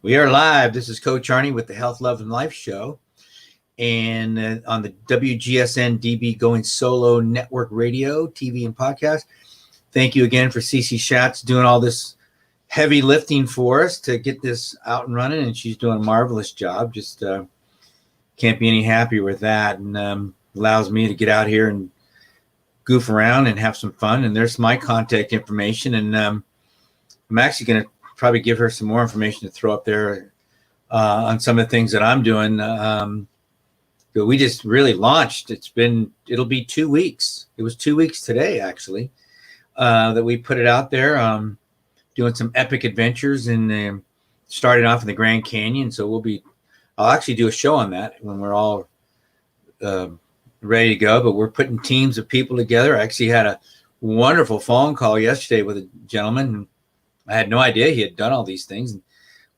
We are live. This is Coach Arnie with the Health, Love, and Life Show. And on the WGSN-DB Going Solo Network Radio, TV, and podcast. Thank you again for Cece Schatz doing all this heavy lifting for us to get this out and running. And she's doing a marvelous job. Just can't be any happier with that. And allows me to get out here and goof around and have some fun. And there's my contact information. And I'm actually going to probably give her some more information to throw up there on some of the things that I'm doing. But we just really launched. It'll be 2 weeks. It was 2 weeks today, actually, that we put it out there, doing some epic adventures and starting off in the Grand Canyon. So I'll actually do a show on that when we're all ready to go, but we're putting teams of people together. I actually had a wonderful phone call yesterday with a gentleman, and I had no idea he had done all these things. And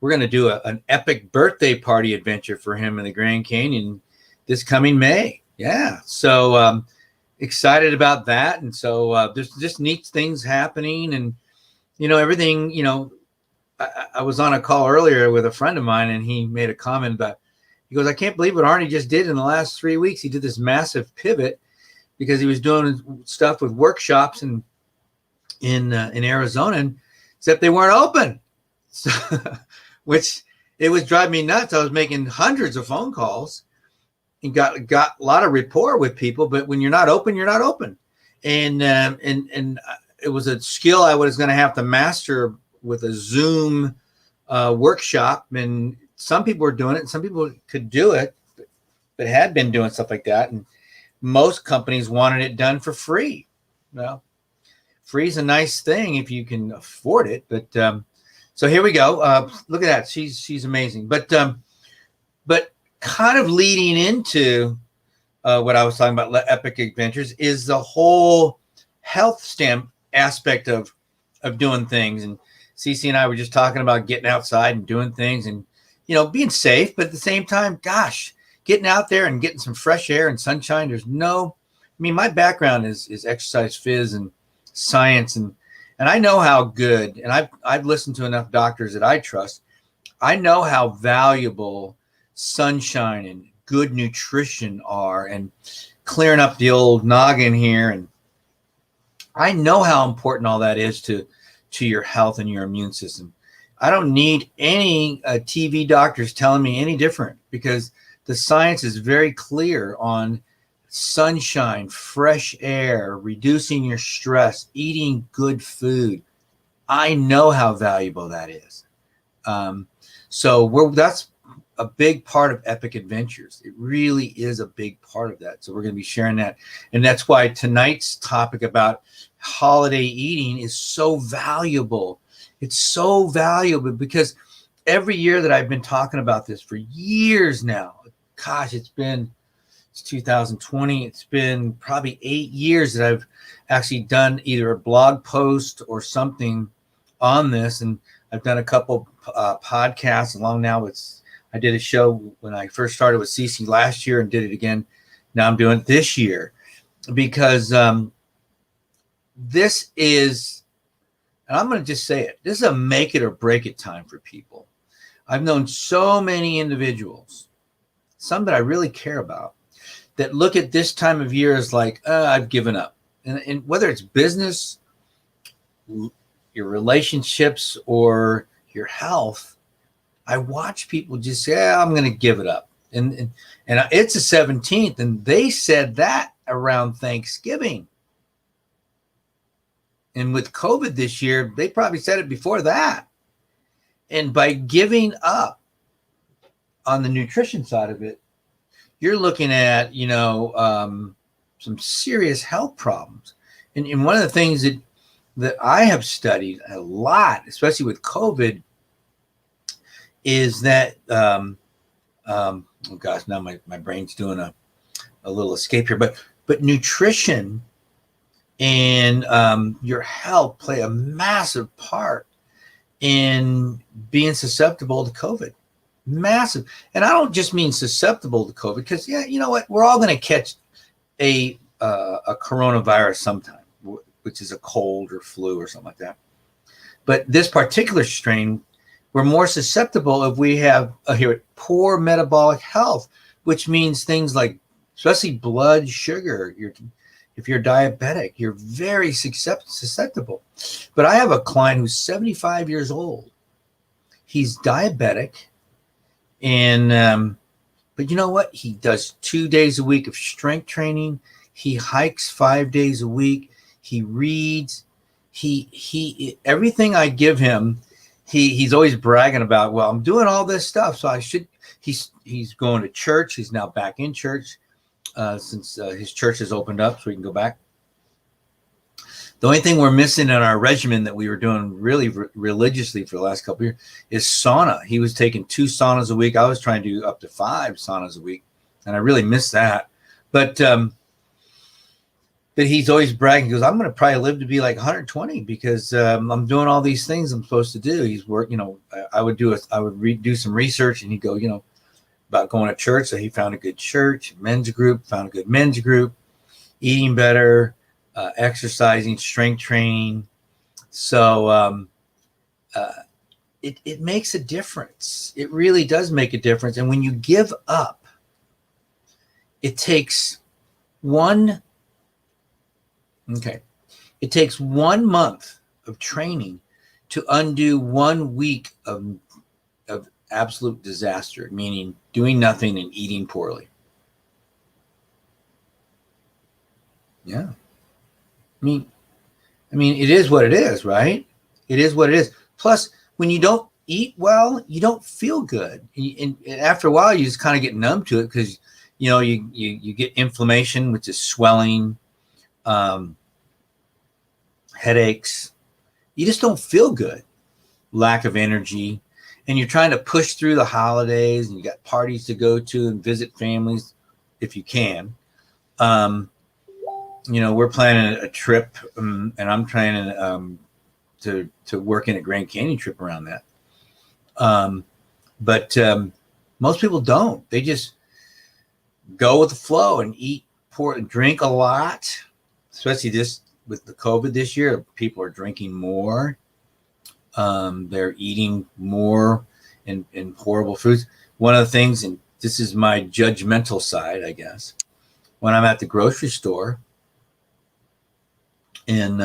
we're going to do an epic birthday party adventure for him in the Grand Canyon this coming May. Yeah. So excited about that. And so there's just neat things happening. And, everything, I was on a call earlier with a friend of mine, and he made a comment about, he goes, I can't believe what Arnie just did in the last 3 weeks. He did this massive pivot because he was doing stuff with workshops in Arizona, and except they weren't open. So, which it was driving me nuts. I was making hundreds of phone calls and got a lot of rapport with people, but when you're not open, you're not open. And it was a skill I was going to have to master with a Zoom workshop. And some people were doing it, and some people could do it, but had been doing stuff like that. And most companies wanted it done for free. Well, free is a nice thing if you can afford it. But so here we go. Look at that. She's amazing. But kind of leading into what I was talking about, epic adventures, is the whole health aspect of doing things. And Cece and I were just talking about getting outside and doing things and, being safe, but at the same time, gosh, getting out there and getting some fresh air and sunshine. My background is exercise phys and science, and I know how good, and I've listened to enough doctors that I trust. I know how valuable sunshine and good nutrition are, and clearing up the old noggin here. And I know how important all that is to your health and your immune system. I don't need any TV doctors telling me any different, because the science is very clear on sunshine, fresh air, reducing your stress, eating good food. I know how valuable that is. That's a big part of Epic Adventures. It really is a big part of that. So we're going to be sharing that. And that's why tonight's topic about holiday eating is so valuable. It's so valuable because every year that I've been talking about this for years now, gosh, it's 2020. It's been probably 8 years that I've actually done either a blog post or something on this. And I've done a couple podcasts along now. I did a show when I first started with Cece last year and did it again. Now I'm doing it this year because this is, and I'm going to just say it, this is a make it or break it time for people. I've known so many individuals, some that I really care about, that look at this time of year as like, I've given up. And whether it's business, your relationships, or your health, I watch people just say, I'm going to give it up. And it's the 17th, and they said that around Thanksgiving. And with COVID this year, they probably said it before that. And by giving up on the nutrition side of it, you're looking at, some serious health problems. And one of the things that I have studied a lot, especially with COVID, is that, oh gosh, now my brain's doing a little escape here, but nutrition and your health play a massive part in being susceptible to COVID. Massive. And I don't just mean susceptible to COVID, because, yeah, you know what? We're all going to catch a coronavirus sometime, which is a cold or flu or something like that. But this particular strain We're more susceptible if we have poor metabolic health, which means things like, especially blood sugar. If you're diabetic, you're very susceptible. But I have a client who's 75 years old. He's diabetic, and but you know what? He does 2 days a week of strength training. He hikes 5 days a week. He reads. He everything I give him, he's always bragging about. Well, I'm doing all this stuff, so I should. He's going to church. He's now back in church since his church has opened up, so he can go back. The only thing we're missing in our regimen that we were doing really religiously for the last couple of years is sauna. He was taking 2 saunas a week. I was trying to do up to 5 saunas a week, and I really missed that. But he's always bragging. He goes, I'm going to probably live to be like 120 because I'm doing all these things I'm supposed to do. He's work, I would do some research, and he'd go, about going to church. So he found a good church, men's group, found a good men's group, eating better, exercising, strength training. So it makes a difference. It really does make a difference. And when you give up, it takes 1 month of training to undo 1 week of absolute disaster, meaning doing nothing and eating poorly. Yeah. I mean, it is what it is, right? It is what it is. Plus, when you don't eat well, you don't feel good. And after a while, you just kind of get numb to it because, you get inflammation, which is swelling, headaches. You just don't feel good. Lack of energy. And you're trying to push through the holidays, and you got parties to go to and visit families if you can. We're planning a trip, and I'm trying to work in a Grand Canyon trip around that. But most people don't. They just go with the flow and eat poor and drink a lot, especially with the COVID this year. People are drinking more. They're eating more and horrible foods. One of the things, and this is my judgmental side, I guess, when I'm at the grocery store and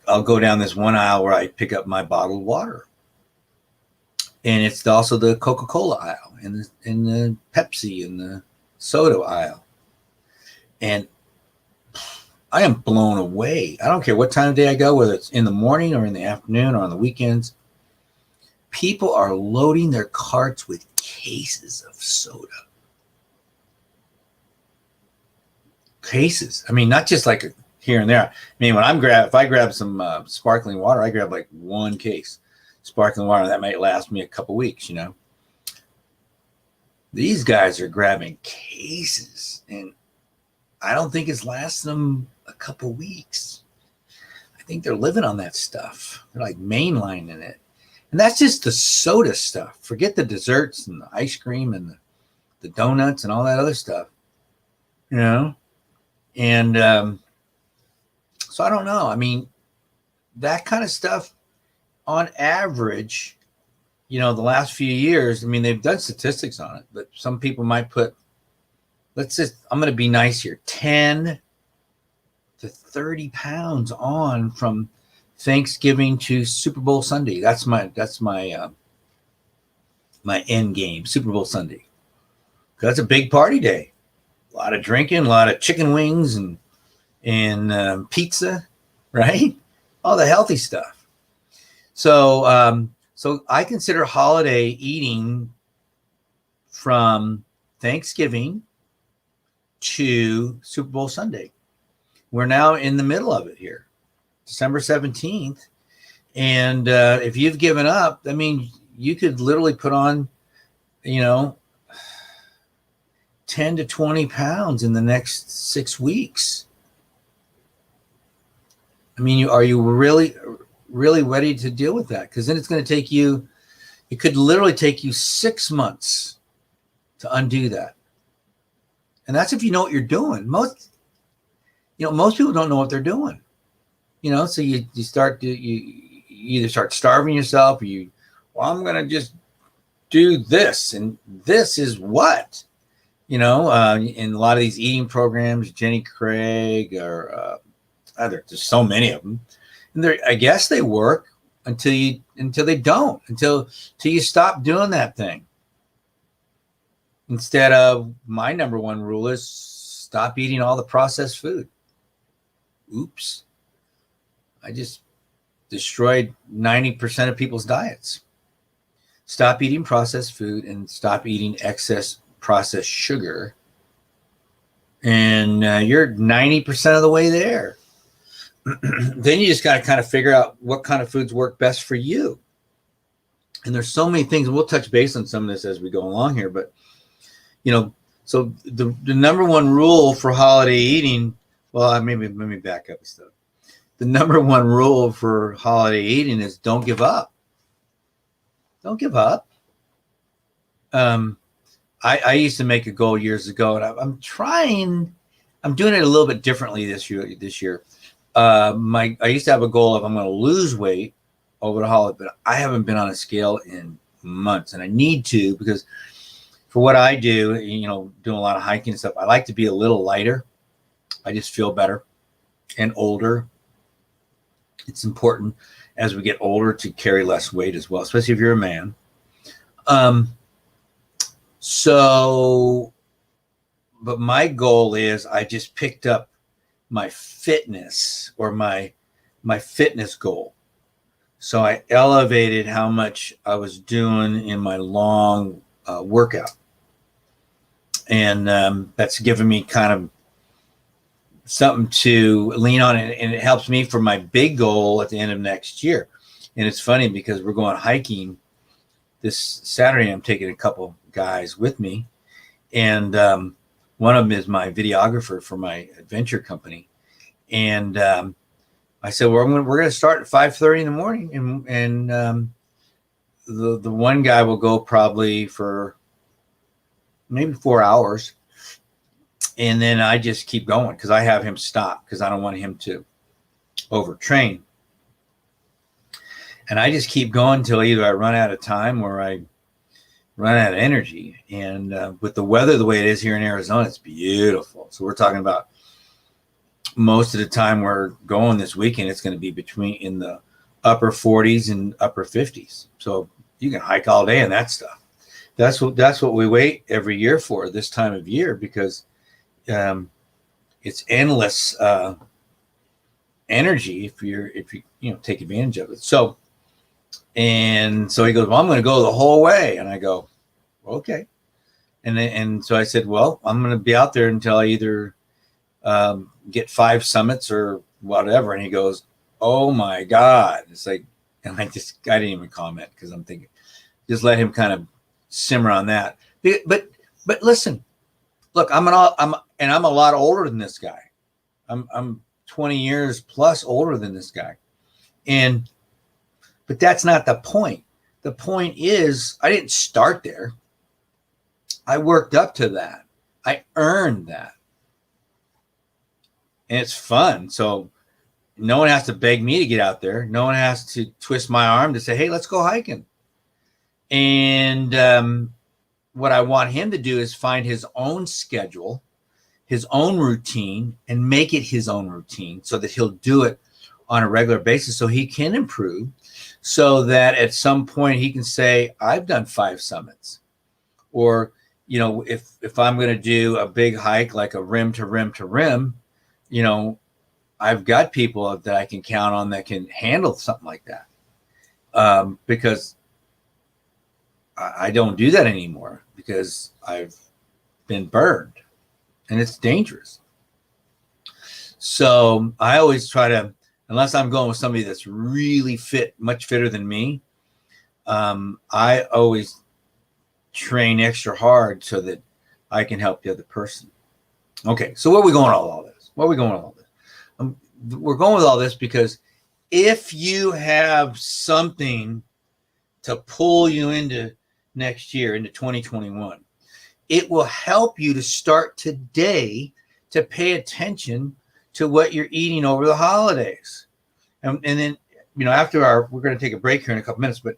I'll go down this one aisle where I pick up my bottled water. And it's also the Coca-Cola aisle and the Pepsi and the soda aisle. And I am blown away. I don't care what time of day I go, whether it's in the morning or in the afternoon or on the weekends. People are loading their carts with cases of soda. Cases. I mean, not just like here and there. I mean, if I grab some sparkling water, I grab like 1 case sparkling water. That might last me a couple weeks, These guys are grabbing cases, and I don't think it's lasting them a couple weeks. I think they're living on that stuff. They're like mainlining it. And that's just the soda stuff. Forget the desserts and the ice cream and the donuts and all that other stuff. And so I don't know. I mean, that kind of stuff on average, the last few years, I mean, they've done statistics on it, but some people might put, I'm going to be nice here, 10 to 30 pounds on from Thanksgiving to Super Bowl Sunday. That's my end game, Super Bowl Sunday. That's a big party day. A lot of drinking, a lot of chicken wings and pizza, right? All the healthy stuff. So I consider holiday eating from Thanksgiving to Super Bowl Sunday. We're now in the middle of it here, December 17th. And if you've given up, I mean, you could literally put on, 10 to 20 pounds in the next 6 weeks. I mean, are you really, really ready to deal with that? Because then it's going to take you, it could literally take you 6 months to undo that. And that's if you know what you're doing. Most people don't know what they're doing. So you either start starving yourself, or you well, I'm going to just do this. And this is what, in a lot of these eating programs, Jenny Craig or there's so many of them. And I guess they work until they don't, until you stop doing that thing. Instead of, my number one rule is stop eating all the processed food. Oops. I just destroyed 90% of people's diets. Stop eating processed food and stop eating excess processed sugar. And you're 90% of the way there. Then you just got to kind of figure out what kind of foods work best for you. And there's so many things. We'll touch base on some of this as we go along here. But, so the number one rule for holiday eating, well, let me back up a step. The number one rule for holiday eating is don't give up. Don't give up. I used to make a goal years ago, and I'm doing it a little bit differently this year. I used to have a goal of I'm going to lose weight over the holiday, but I haven't been on a scale in months, and I need to, because for what I do, doing a lot of hiking and stuff, I like to be a little lighter. I just feel better and older. It's important as we get older to carry less weight as well, especially if you're a man. But my goal is I just picked up my fitness or my fitness goal. So I elevated how much I was doing in my long workout. And that's given me kind of something to lean on, and it helps me for my big goal at the end of next year. And it's funny because we're going hiking this Saturday. I'm taking a couple guys with me, and one of them is my videographer for my adventure company. And I said, well, we're going to start at 5:30 in the morning, and the one guy will go probably for maybe 4 hours. And then I just keep going because I have him stop because I don't want him to overtrain. And I just keep going until either I run out of time or I run out of energy. And with the weather the way it is here in Arizona, it's beautiful. So we're talking about most of the time we're going this weekend, it's going to be in the upper 40s and upper 50s. So you can hike all day and that stuff. That's what we wait every year for this time of year, because it's endless energy if you take advantage of it. So he goes, well, I'm going to go the whole way. And I go, okay. And so I said, well, I'm going to be out there until I either get 5 summits or whatever. And he goes, oh my God. It's like, and I didn't even comment because I'm thinking, just let him kind of simmer on that. But listen, look, I'm a lot older than this guy. I'm 20 years plus older than this guy. But that's not the point. The point is I didn't start there. I worked up to that. I earned that. And it's fun. So no one has to beg me to get out there. No one has to twist my arm to say, hey, let's go hiking. And what I want him to do is find his own schedule, his own routine, and make it his own routine so that he'll do it on a regular basis so he can improve, so that at some point he can say, I've done 5 summits. Or, if I'm going to do a big hike, like a rim to rim to rim, I've got people that I can count on that can handle something like that. Because I don't do that anymore because I've been burned and it's dangerous. So I always try to, unless I'm going with somebody that's really fit, much fitter than me, I always train extra hard so that I can help the other person. Okay, so where are we going with all this? We're going with all this because if you have something to pull you into next year, into 2021, it will help you to start today to pay attention to what you're eating over the holidays. And then, after we're going to take a break here in a couple minutes, but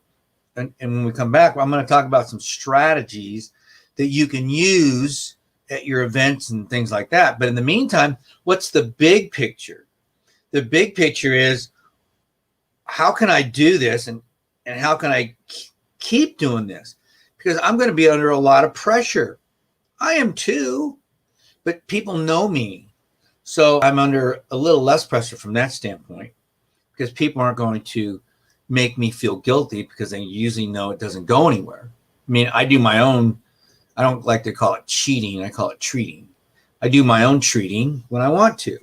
and when we come back, I'm going to talk about some strategies that you can use at your events and things like that. But in the meantime, what's the big picture? The big picture is, how can I do this, and how can I keep doing this? Because I'm going to be under a lot of pressure. I am too, but people know me. So I'm under a little less pressure from that standpoint, because people aren't going to make me feel guilty, because they usually know it doesn't go anywhere. I mean, I do my own, I don't like to call it cheating, I call it treating. I do my own treating when I want to.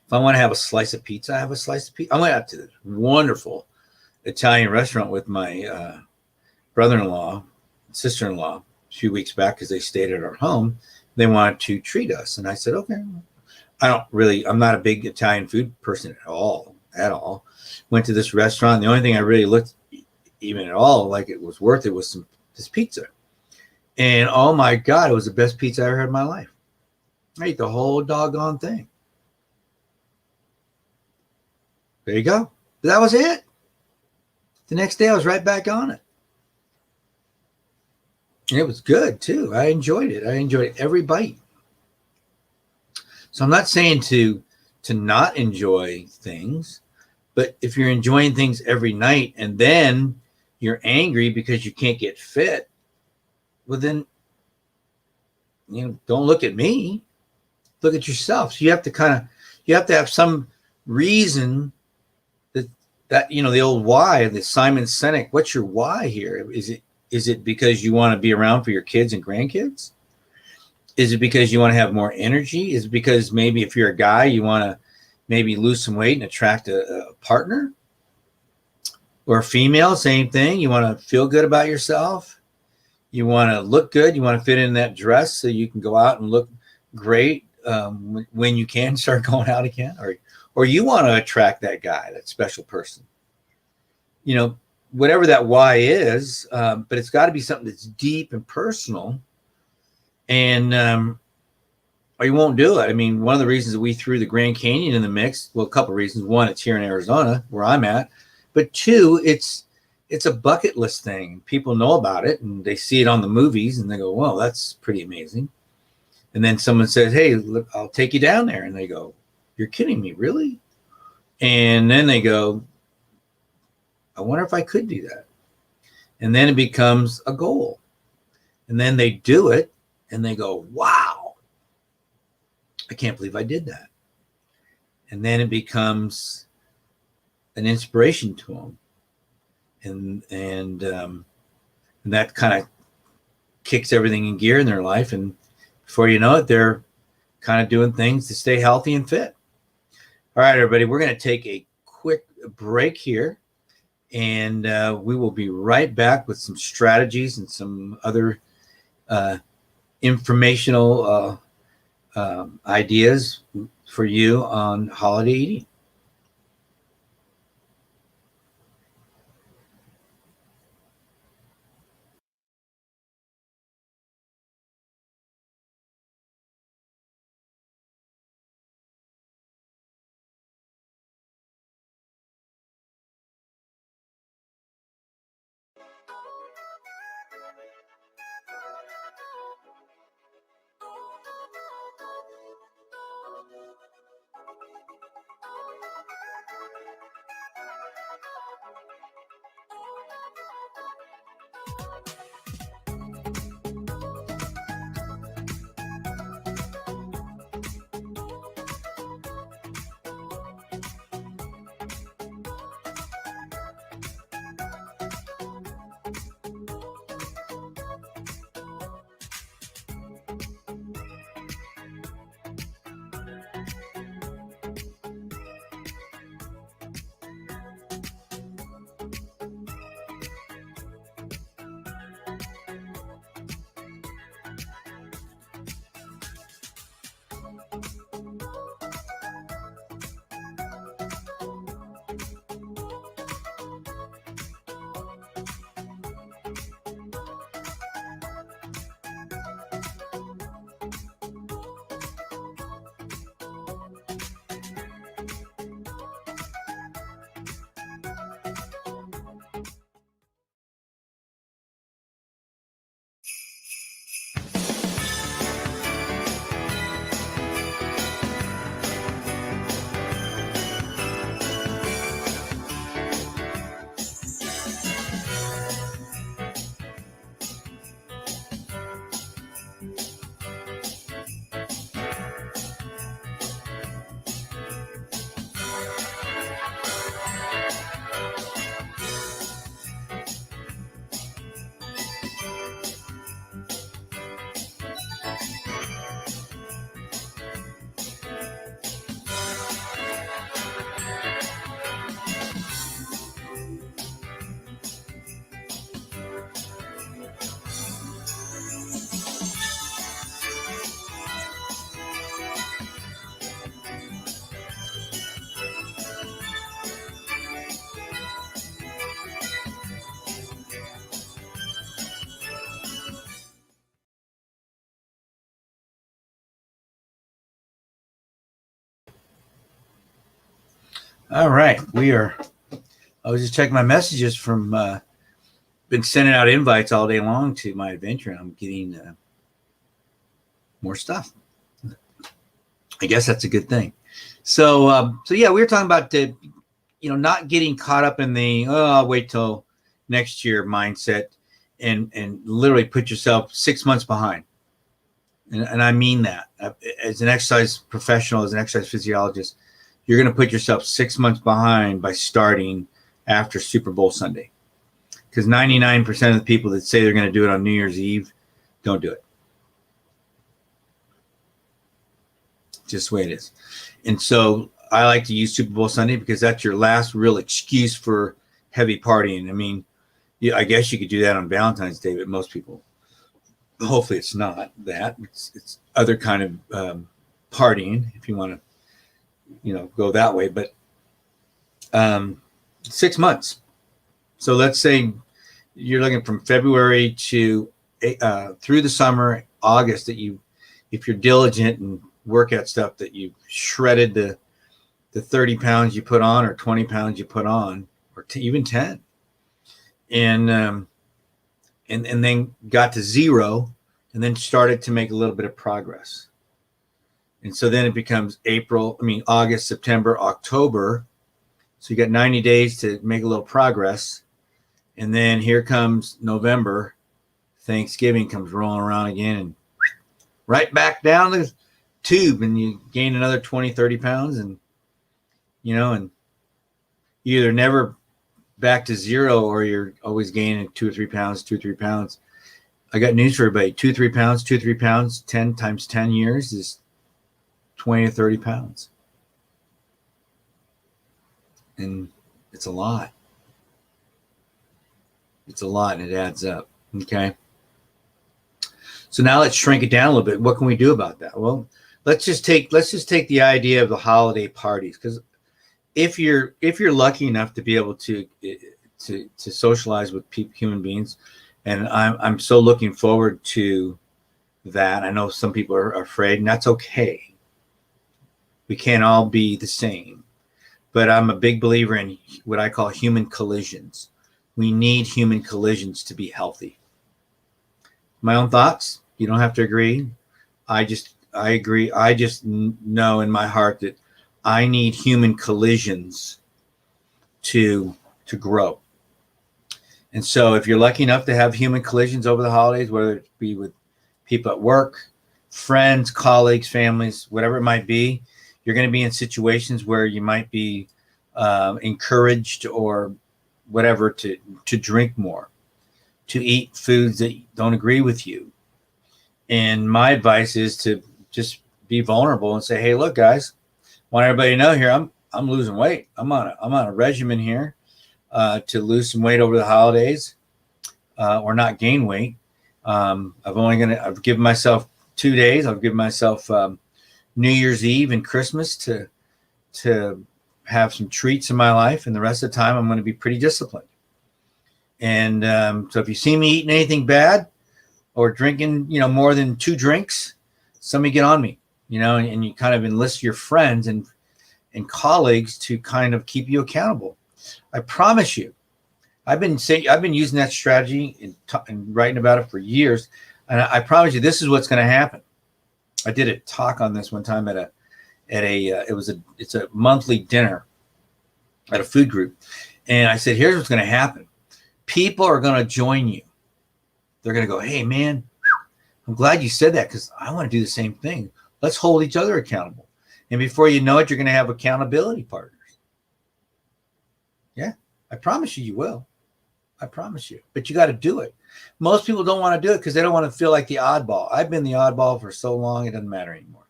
If I want to have a slice of pizza, I have a slice of pizza. I went out to this wonderful Italian restaurant with my brother-in-law, sister-in-law, a few weeks back, because they stayed at our home. They wanted to treat us. And I said, okay. I'm not a big Italian food person at all. Went to this restaurant. The only thing I really looked even at all like it was worth it was this pizza. And oh my God, it was the best pizza I ever had in my life. I ate the whole doggone thing. There you go. But that was it. The next day I was right back on it. And it was good too. I enjoyed it. I enjoyed every bite. So I'm not saying to not enjoy things, but if you're enjoying things every night and then you're angry because you can't get fit, well then, don't look at me. Look at yourself. So you have to have some reason that the old why, the Simon Sinek. What's your why here? Is it because you want to be around for your kids and grandkids? Is it because you want to have more energy? Is it because maybe if you're a guy, you want to maybe lose some weight and attract a partner? Or a female, same thing. You want to feel good about yourself. You want to look good. You want to fit in that dress so you can go out and look great when you can start going out again. Or you want to attract that guy, that special person. Whatever that why is, but it's got to be something that's deep and personal. And or you won't do it. I mean, one of the reasons that we threw the Grand Canyon in the mix, well, a couple of reasons. One, it's here in Arizona where I'm at, but two, it's a bucket list thing. People know about it and they see it on the movies and they go, "Well, that's pretty amazing." And then someone says, "Hey, look, I'll take you down there," and they go, "You're kidding me, really?" And then they go, "I wonder if I could do that." And then it becomes a goal, and then they do it and they go, "Wow, I can't believe I did that." And then it becomes an inspiration to them. And that kind of kicks everything in gear in their life. And before you know it, they're kind of doing things to stay healthy and fit. All right, everybody, we're going to take a quick break here. And we will be right back with some strategies and some other informational ideas for you on holiday eating. All right. I was just checking my messages from, been sending out invites all day long to my adventure, and I'm getting more stuff. I guess that's a good thing. So yeah, we were talking about not getting caught up in the I'll wait till next year mindset, and literally put yourself 6 months behind. And I mean that as an exercise professional, as an exercise physiologist, you're going to put yourself 6 months behind by starting after Super Bowl Sunday, because 99% of the people that say they're going to do it on New Year's Eve don't do it. Just the way it is. And so I like to use Super Bowl Sunday because that's your last real excuse for heavy partying. I mean, I guess you could do that on Valentine's Day, but most people, hopefully it's not that. It's other kind of partying if you want to, go that way. But 6 months. So let's say you're looking from February to through the summer, August, that if you're diligent and work at stuff, that you shredded the 30 pounds you put on, or 20 pounds you put on, or even 10, and then got to zero, and then started to make a little bit of progress. And so then it becomes August, September, October. So you got 90 days to make a little progress. And then here comes November. Thanksgiving comes rolling around again, and right back down the tube, and you gain another 20, 30 pounds, and and you either never back to zero, or you're always gaining 2 or 3 pounds. I got news for everybody. 2 or 3 pounds, 10 times 10 years is 20 or 30 pounds. And it's a lot. It's a lot, and it adds up. Okay. So now let's shrink it down a little bit. What can we do about that? Well, let's just take the idea of the holiday parties, because if you're lucky enough to be able to socialize with human beings, and I'm so looking forward to that. I know some people are afraid, and that's okay. We can't all be the same, but I'm a big believer in what I call human collisions. We need human collisions to be healthy. My own thoughts. You don't have to agree. I agree. I just know in my heart that I need human collisions to grow. And so if you're lucky enough to have human collisions over the holidays, whether it be with people at work, friends, colleagues, families, whatever it might be, you're going to be in situations where you might be encouraged or whatever to drink more, to eat foods that don't agree with you. And my advice is to just be vulnerable and say, hey, look, guys, want everybody to know here, I'm losing weight. I'm on a regimen here to lose some weight over the holidays, or not gain weight. I've given myself 2 days. I've given myself New Year's Eve and Christmas to have some treats in my life, and the rest of the time I'm going to be pretty disciplined. And so if you see me eating anything bad or drinking, more than 2 drinks, somebody get on me, and you kind of enlist your friends and colleagues to kind of keep you accountable. I promise you, I've been using that strategy and writing about it for years, and I promise you, this is what's going to happen. I did a talk on this one time it's a monthly dinner at a food group, and I said, here's what's going to happen. People are going to join you. They're going to go, hey man, I'm glad you said that, because I want to do the same thing. Let's hold each other accountable. And before you know it, you're going to have accountability partners. Yeah, I promise you will. I promise you. But you got to do it. Most people don't want to do it because they don't want to feel like the oddball. I've been the oddball for so long, it doesn't matter anymore.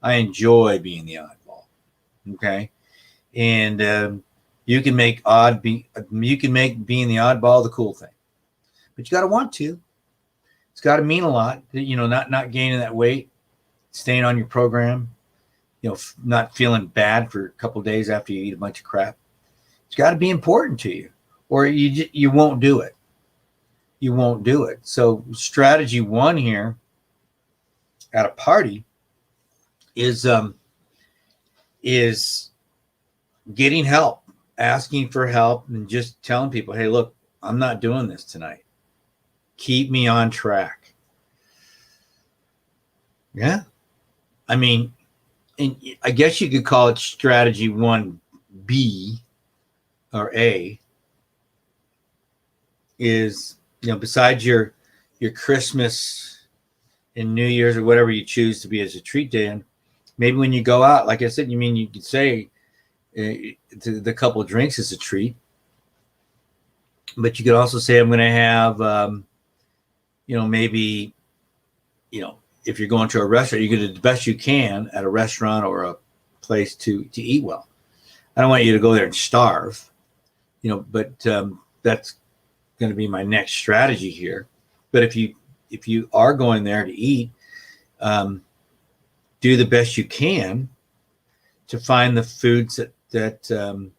I enjoy being the oddball. Okay. And you can make being the oddball the cool thing. But you got to want to. It's got to mean a lot. Not gaining that weight, staying on your program, not feeling bad for a couple of days after you eat a bunch of crap. It's got to be important to you, or you won't do it. You won't do it. So strategy 1 here at a party is getting help, asking for help, and just telling people, hey, look, I'm not doing this tonight. Keep me on track. Yeah. I mean, and I guess you could call it strategy 1B or A is, besides your Christmas and New Year's or whatever you choose to be as a treat day. And maybe when you go out, like I said, you could say the couple of drinks is a treat, but you could also say, I'm going to have, maybe, if you're going to a restaurant, you do the best you can at a restaurant or a place to eat well. I don't want you to go there and starve, but that's going to be my next strategy here. But if you are going there to eat, do the best you can to find the foods that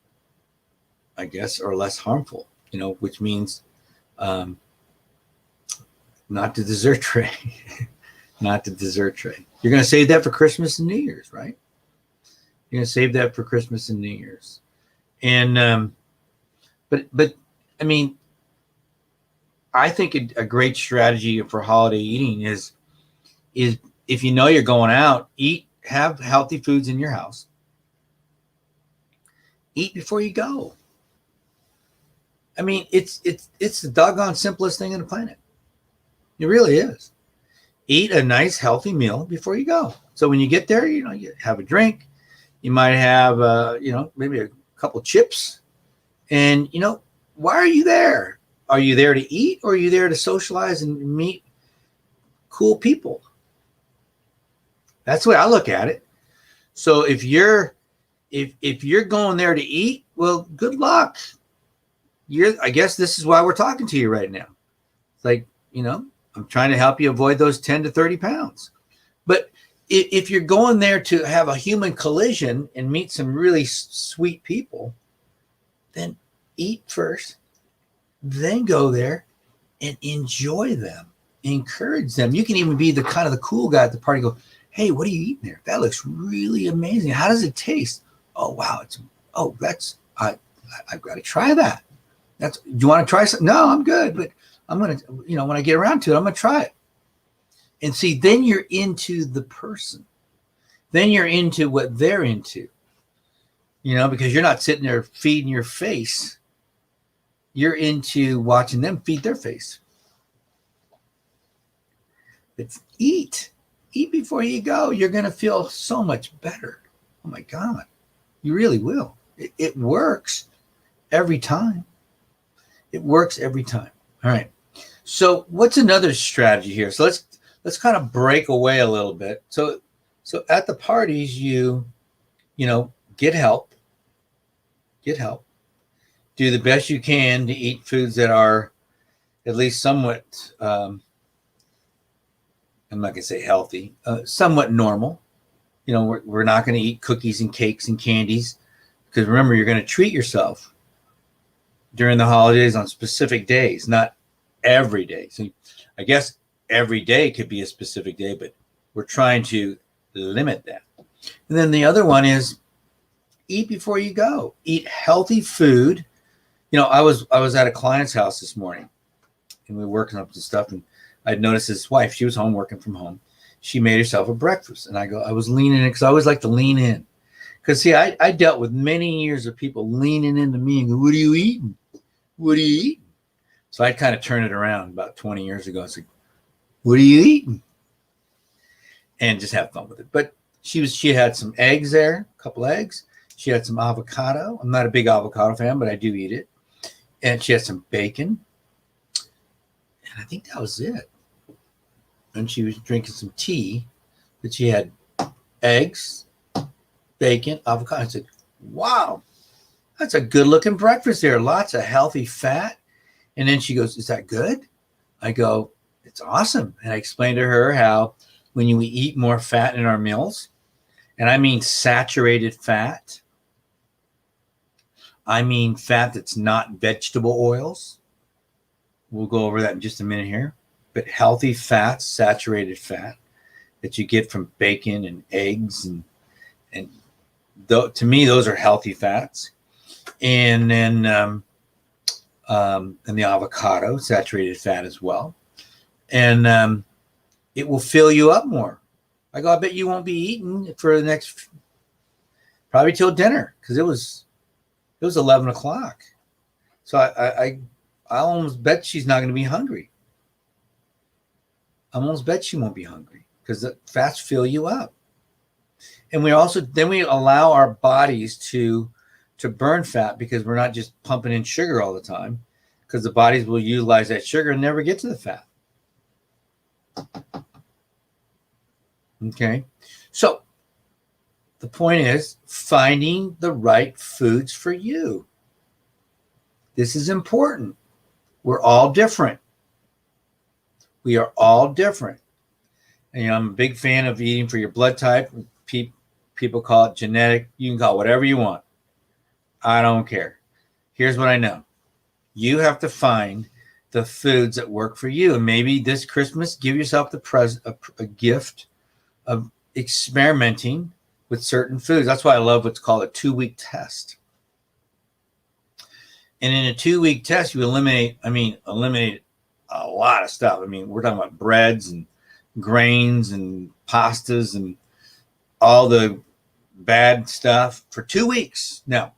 I guess are less harmful, which means not the dessert tray. Not the dessert tray. You're going to save that for Christmas and New Year's, right? You're going to save that for Christmas and New Year's. And but I mean, I think a great strategy for holiday eating is if you're going out, have healthy foods in your house. Eat before you go. I mean, it's the doggone simplest thing on the planet. It really is. Eat a nice healthy meal before you go. So when you get there, you have a drink. You might have maybe a couple chips. And why are you there? Are you there to eat, or are you there to socialize and meet cool people? That's the way I look at it. So if you're going there to eat, well, good luck. I guess this is why we're talking to you right now. It's like, I'm trying to help you avoid those 10 to 30 pounds. But if you're going there to have a human collision and meet some really sweet people, then eat first, then go there and enjoy them, encourage them. You can even be the kind of the cool guy at the party. Go, hey, what are you eating there? That looks really amazing. How does it taste? Oh, wow. I've got to try that. Do you want to try something? No, I'm good. But I'm going to, when I get around to it, I'm going to try it. And see, then you're into the person. Then you're into what they're into, because you're not sitting there feeding your face. You're into watching them feed their face. It's eat before you go. You're going to feel so much better. Oh my God, you really will. It works every time. It works every time. All right. So what's another strategy here? So let's kind of break away a little bit. So at the parties, you get help. Do the best you can to eat foods that are at least somewhat, I'm not going to say healthy, somewhat normal. We're not going to eat cookies and cakes and candies, because remember, you're going to treat yourself during the holidays on specific days, not every day. So I guess every day could be a specific day, but we're trying to limit that. And then the other one is eat before you go. Eat healthy food. I was at a client's house this morning, and we were working up some stuff, and I'd noticed his wife, she was home working from home. She made herself a breakfast, and I was leaning in, because I always like to lean in. Because see, I dealt with many years of people leaning into me and go, what are you eating? What are you eating? So I kind of turned it around about 20 years ago. I said, what are you eating? And just have fun with it. But she had some eggs there, a couple eggs. She had some avocado. I'm not a big avocado fan, but I do eat it. And she had some bacon. And I think that was it. And she was drinking some tea. But she had eggs, bacon, avocado. I said, wow, that's a good looking breakfast there. Lots of healthy fat. And then she goes, is that good? I go, it's awesome. And I explained to her how when we eat more fat in our meals, and I mean saturated fat, I mean fat that's not vegetable oils. We'll go over that in just a minute here. But healthy fats, saturated fat that you get from bacon and eggs and to me, those are healthy fats. And then and the avocado, saturated fat as well. And it will fill you up more. I bet you won't be eating for the next, probably till dinner, because it was 11 o'clock. So I almost bet she's not going to be hungry. I almost bet she won't be hungry because the fats fill you up. And we allow our bodies to burn fat, because we're not just pumping in sugar all the time, because the bodies will utilize that sugar and never get to the fat. Okay. So the point is finding the right foods for you. This is important. We're all different. We are all different. And I'm a big fan of eating for your blood type. People call it genetic. You can call it whatever you want. I don't care. Here's what I know. You have to find the foods that work for you. And maybe this Christmas, give yourself a gift of experimenting with certain foods. That's why I love what's called a 2-week test. And in a 2-week test, you eliminate a lot of stuff. I mean, we're talking about breads and grains and pastas and all the bad stuff for 2 weeks. Now,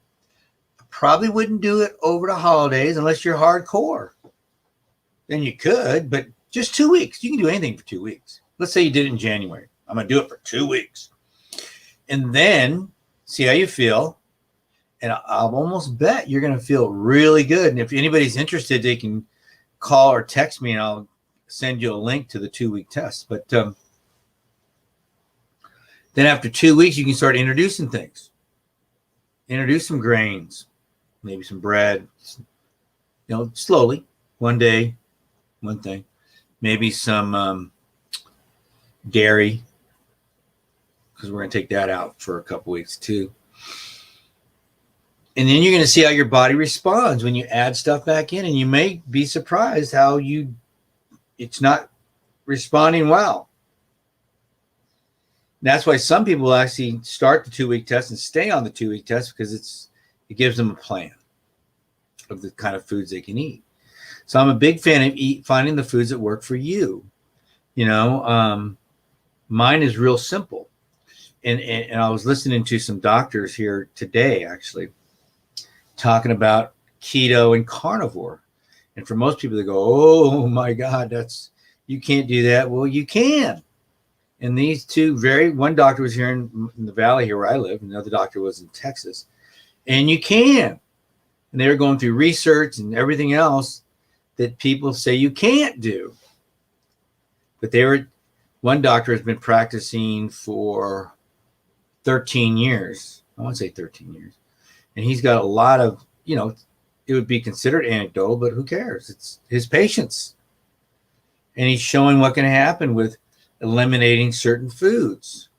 I probably wouldn't do it over the holidays unless you're hardcore. Then you could, but just 2 weeks. You can do anything for 2 weeks. Let's say you did it in January. I'm going to do it for 2 weeks. And then see how you feel. And I'll almost bet you're going to feel really good. And if anybody's interested, they can call or text me and I'll send you a link to the 2-week test. But then after 2 weeks, you can start introducing things. Introduce some grains, maybe some bread, slowly, one day, one thing, maybe some dairy, because we're going to take that out for a couple weeks too. And then you're going to see how your body responds when you add stuff back in, and you may be surprised how it's not responding well. That's why some people will actually start the 2-week test and stay on the 2-week test, because it gives them a plan of the kind of foods they can eat. So I'm a big fan of finding the foods that work for you. Mine is real simple. And I was listening to some doctors here today, actually, talking about keto and carnivore. And for most people, they go, oh my God, you can't do that. Well, you can. And these two one doctor was here in the valley here where I live, and another doctor was in Texas. And you can. And they were going through research and everything else that people say you can't do. But one doctor has been practicing for 13 years. I want to say 13 years. And he's got a lot of, it would be considered anecdotal, but who cares? It's his patients. And he's showing what can happen with eliminating certain foods.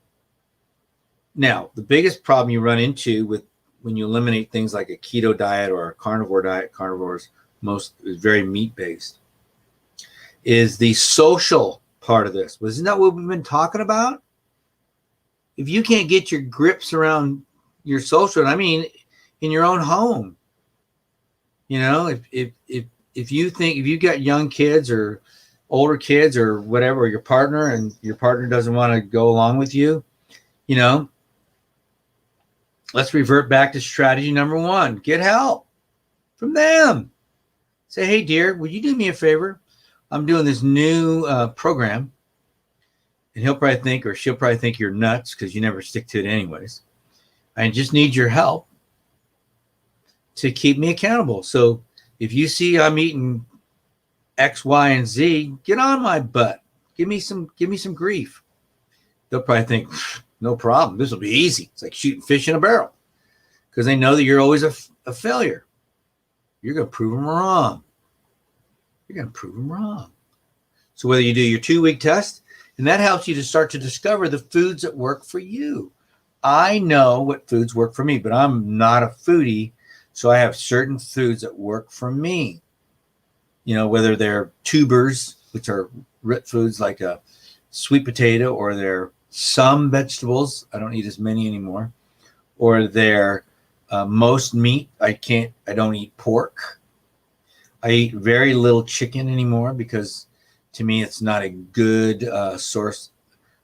Now, the biggest problem you run into when you eliminate things like a keto diet or a carnivore diet, carnivore is very meat-based, is the social part of this. Isn't that what we've been talking about? If you can't get your grips around your social, I mean, in your own home, if you've got young kids or older kids or whatever, or your partner, and your partner doesn't want to go along with you, let's revert back to strategy number 1. Get help from them. Say, hey, dear, would you do me a favor? I'm doing this new program. And he'll probably think, or she'll probably think you're nuts because you never stick to it anyways. I just need your help to keep me accountable. So if you see I'm eating X, Y, and Z, get on my butt. Give me some grief. They'll probably think, no problem. This will be easy. It's like shooting fish in a barrel, because they know that you're always a failure. You're going to prove them wrong. So whether you do your 2-week test, and that helps you to start to discover the foods that work for you. I know what foods work for me, but I'm not a foodie, so I have certain foods that work for me. Whether they're tubers, which are root foods like a sweet potato, or they're some vegetables. I don't eat as many anymore. or their most meat. I don't eat pork. I eat very little chicken anymore because to me it's not a good source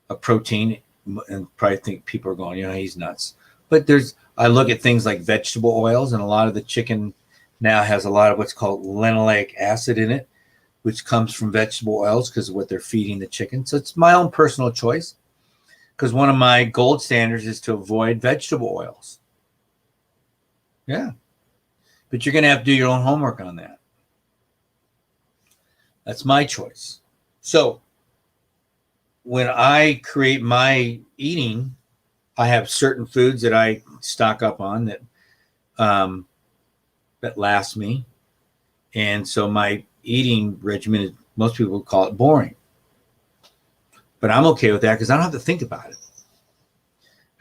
of protein. And probably think people are going, he's nuts. But I look at things like vegetable oils, and a lot of the chicken now has a lot of what's called linoleic acid in it, which comes from vegetable oils because of what they're feeding the chicken. So it's my own personal choice, because one of my gold standards is to avoid vegetable oils. Yeah. But you're going to have to do your own homework on that. That's my choice. So when I create my eating, I have certain foods that I stock up on that last me. And so my eating regimen, most people call it boring. But I'm okay with that because I don't have to think about it.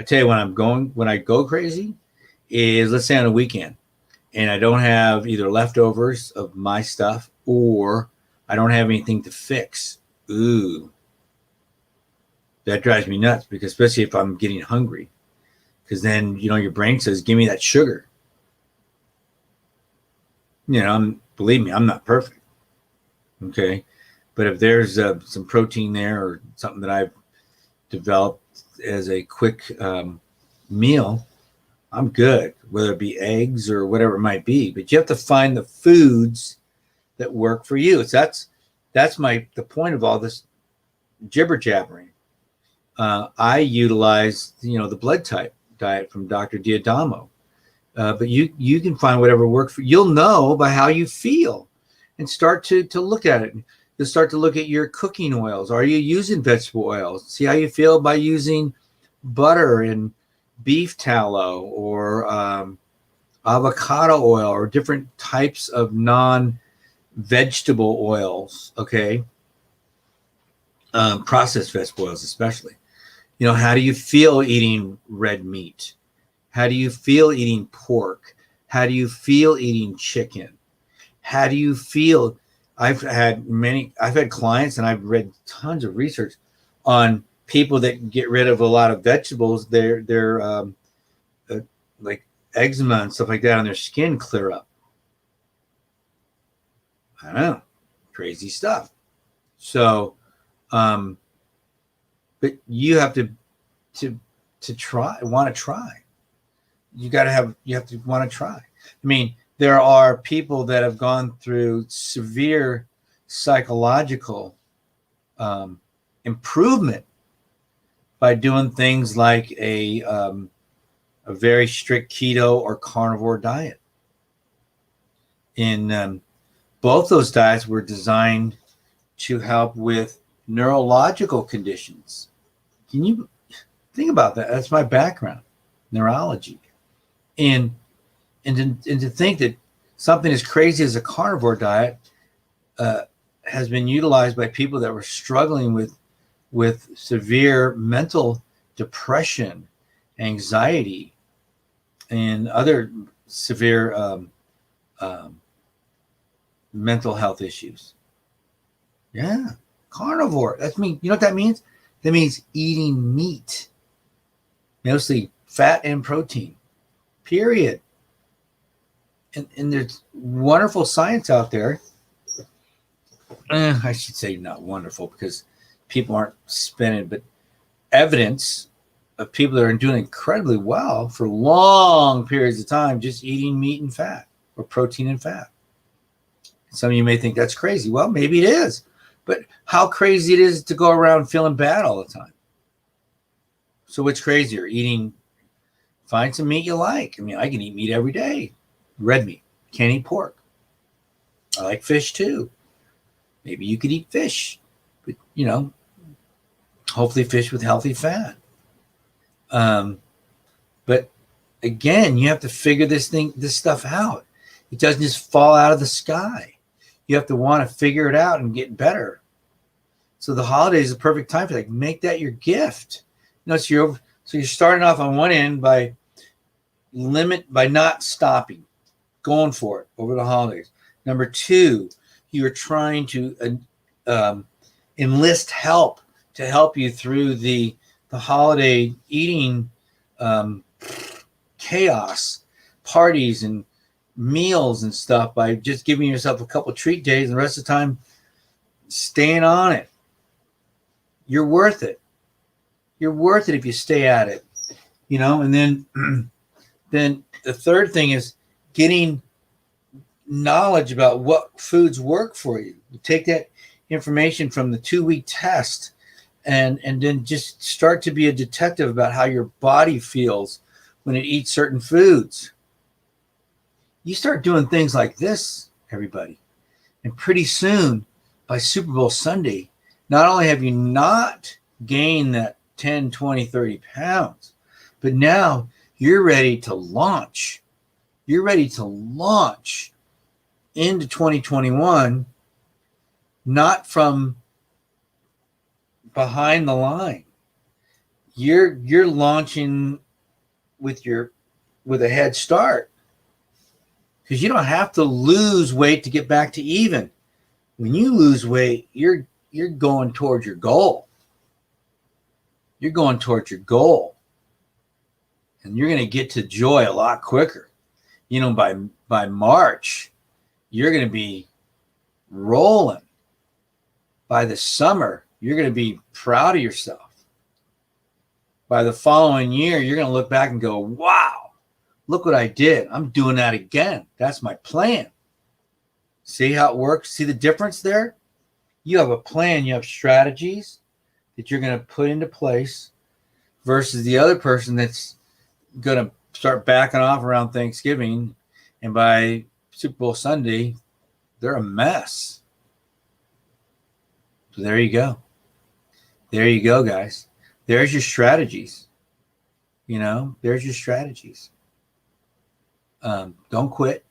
I tell you, when I go crazy is, let's say on a weekend, and I don't have either leftovers of my stuff or I don't have anything to fix. Ooh, that drives me nuts, because especially if I'm getting hungry, because then, your brain says, give me that sugar. Believe me, I'm not perfect. Okay. But if there's some protein there or something that I've developed as a quick meal, I'm good, whether it be eggs or whatever it might be. But you have to find the foods that work for you. That's the point of all this jibber jabbering. I utilize, the blood type diet from Dr. Diadamo. But you can find whatever works for you. You'll know by how you feel, and start to look at it. You'll start to look at your cooking oils. Are you using vegetable oils? See how you feel by using butter and beef tallow or avocado oil or different types of non-vegetable oils, okay? Processed vegetable oils especially. How do you feel eating red meat? How do you feel eating pork? How do you feel eating chicken? How do you feel? I've had clients, and I've read tons of research on people that get rid of a lot of vegetables. Their like eczema and stuff like that on their skin clear up. I don't know, crazy stuff. So, but you have to want to try. You have to want to try. I mean, there are people that have gone through severe psychological improvement by doing things like a very strict keto or carnivore diet. In both those diets were designed to help with neurological conditions. Can you think about that? That's my background, neurology. And to think that something as crazy as a carnivore diet has been utilized by people that were struggling with severe mental depression, anxiety, and other severe mental health issues. Yeah, carnivore. You know what that means? That means eating meat, mostly fat and protein. Period. And there's wonderful science out there. I should say not wonderful, because people aren't spinning, but evidence of people that are doing incredibly well for long periods of time just eating meat and fat, or protein and fat. Some of you may think that's crazy. Well, maybe it is. But how crazy it is to go around feeling bad all the time. So what's crazier? Find some meat you like. I mean, I can eat meat every day. Red meat. Can't eat pork. I like fish too. Maybe you could eat fish, but hopefully fish with healthy fat. But again, you have to figure this stuff out. It doesn't just fall out of the sky. You have to want to figure it out and get better. So the holidays is a perfect time for make that your gift. So you're starting off on one end by not stopping, going for it over the holidays. Number two, you're trying to enlist help to help you through the holiday eating chaos, parties and meals and stuff by just giving yourself a couple treat days and the rest of the time staying on it. You're worth it. You're worth it if you stay at it, you know. And then then the third thing is getting knowledge about what foods work for you. You take that information from the 2-week test and then just start to be a detective about how your body feels when it eats certain foods. You start doing things like this, everybody, and pretty soon by Super Bowl Sunday, not only have you not gained that 10, 20, 30 pounds, but now you're ready to launch. You're ready to launch into 2021, not from behind the line. You're launching with a head start, because you don't have to lose weight to get back to even. When you lose weight, you're going towards your goal. You're going towards your goal, and you're going to get to joy a lot quicker. You know, by March, you're going to be rolling. By the summer, you're going to be proud of yourself. By the following year, you're going to look back and go, wow, look what I did. I'm doing that again. That's my plan. See how it works? See the difference there? You have a plan. You have strategies that you're going to put into place versus the other person that's going to start backing off around Thanksgiving. And by Super Bowl Sunday, they're a mess. So there you go. There you go, guys. There's your strategies. You know, there's your strategies. Don't quit.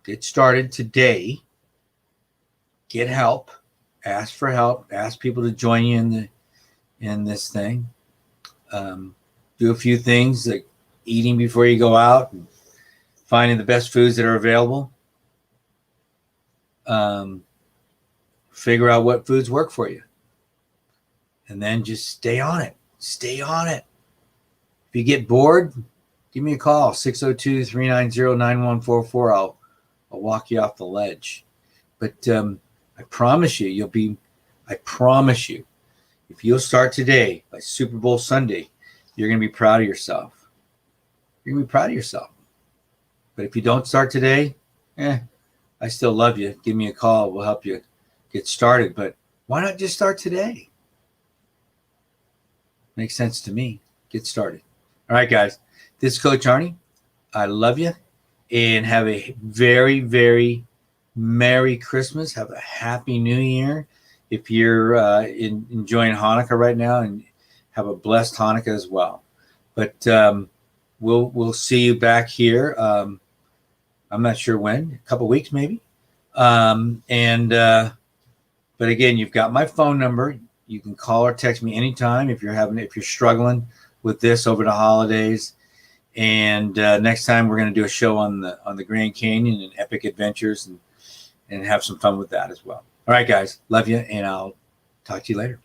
Get started today. Get help. Ask for help. Ask people to join you in this thing. Do a few things like eating before you go out, and finding the best foods that are available. Figure out what foods work for you. And then just stay on it. Stay on it. If you get bored, give me a call, 602-390-9144. I'll walk you off the ledge. But I promise you, I promise you, if you'll start today by Super Bowl Sunday, you're going to be proud of yourself. You're going to be proud of yourself. But if you don't start today, I still love you. Give me a call. We'll help you get started. But why not just start today? Makes sense to me. Get started. All right, guys. This is Coach Arnie. I love you. And have a very, very Merry Christmas. Have a Happy New Year. If you're enjoying Hanukkah right now, and have a blessed Hanukkah as well. But we'll see you back here. I'm not sure when. A couple weeks maybe. But again, you've got my phone number. You can call or text me anytime if you're struggling with this over the holidays. And next time we're going to do a show on the Grand Canyon and epic adventures and have some fun with that as well. All right, guys. Love you, and I'll talk to you later.